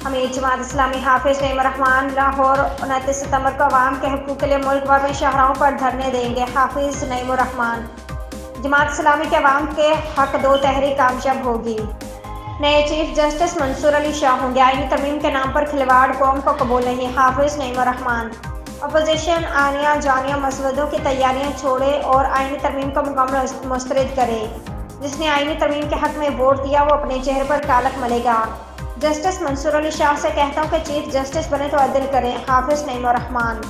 امیر جماعت اسلامی حافظ نعیم الرحمان لاہور 29 ستمبر کو عوام کے حقوق کے لیے ملک بھر میں شاہراہوں پر دھرنے دیں گے۔ حافظ نعیم الرحمان۔ جماعت اسلامی کے عوام کے حق دو تحریک کامیاب ہوگی۔ نئے چیف جسٹس منصور علی شاہ ہوں گے۔ آئینی ترمیم کے نام پر کھلواڑ قوم کو قبول نہیں۔ حافظ نعیم الرحمان۔ اپوزیشن آنیا جانیا مسودوں کی تیاریاں چھوڑے اور آئینی ترمیم کو مکمل مسترد کرے۔ جس نے آئینی ترمیم کے حق میں ووٹ دیا وہ اپنے چہرے پر کالک ملے گا۔ جسٹس منصور علی شاہ سے کہتا ہوں کہ چیف جسٹس بنے تو عدل کریں۔ حافظ نعیم الرحمان۔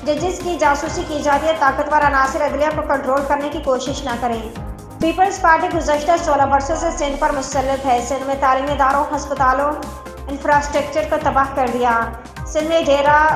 ججز کی جاسوسی کی جاتی ہے، طاقتور عناصر عدلیہ کو کنٹرول کرنے کی کوشش نہ کریں۔ پیپلز پارٹی گزشتہ 16 برسوں سے سندھ پر مسلط ہے۔ سندھ میں تعلیمی اداروں، ہسپتالوں، انفراسٹرکچر کو تباہ کر دیا۔ سندھ میں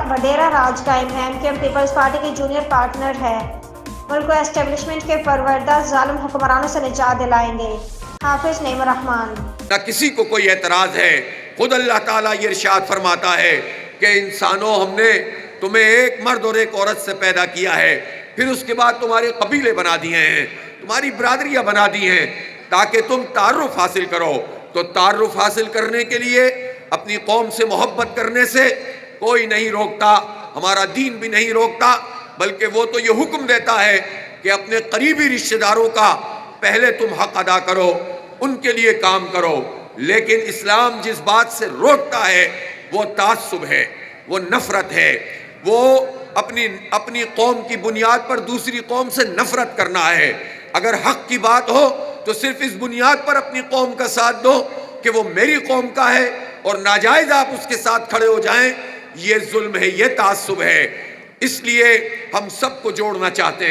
وڈیرا راج قائم ہے۔ MKM پیپلز پارٹی کی جونیئر پارٹنر ہے۔ ملک کو اسٹیبلشمنٹ کے پروردہ ظالم حکمرانوں سے نجات دلائیں گے۔ حافظ نعیم الرحمان۔ نہ کسی کو کوئی اعتراض ہے۔ خود اللہ تعالیٰ یہ ارشاد فرماتا ہے کہ انسانوں ہم نے تمہیں ایک مرد اور ایک عورت سے پیدا کیا ہے، پھر اس کے بعد تمہارے قبیلے بنا دیے ہیں، تمہاری برادریاں بنا دی ہیں تاکہ تم تعارف حاصل کرو۔ تو تعارف حاصل کرنے کے لیے اپنی قوم سے محبت کرنے سے کوئی نہیں روکتا، ہمارا دین بھی نہیں روکتا، بلکہ وہ تو یہ حکم دیتا ہے کہ اپنے قریبی رشتہ داروں کا پہلے تم حق ادا کرو، ان کے لیے کام کرو۔ لیکن اسلام جس بات سے روکتا ہے وہ تعصب ہے، وہ نفرت ہے، وہ اپنی قوم کی بنیاد پر دوسری قوم سے نفرت کرنا ہے۔ اگر حق کی بات ہو تو صرف اس بنیاد پر اپنی قوم کا ساتھ دو کہ وہ میری قوم کا ہے اور ناجائز آپ اس کے ساتھ کھڑے ہو جائیں، یہ ظلم ہے، یہ تعصب ہے۔ اس لیے ہم سب کو جوڑنا چاہتے ہیں۔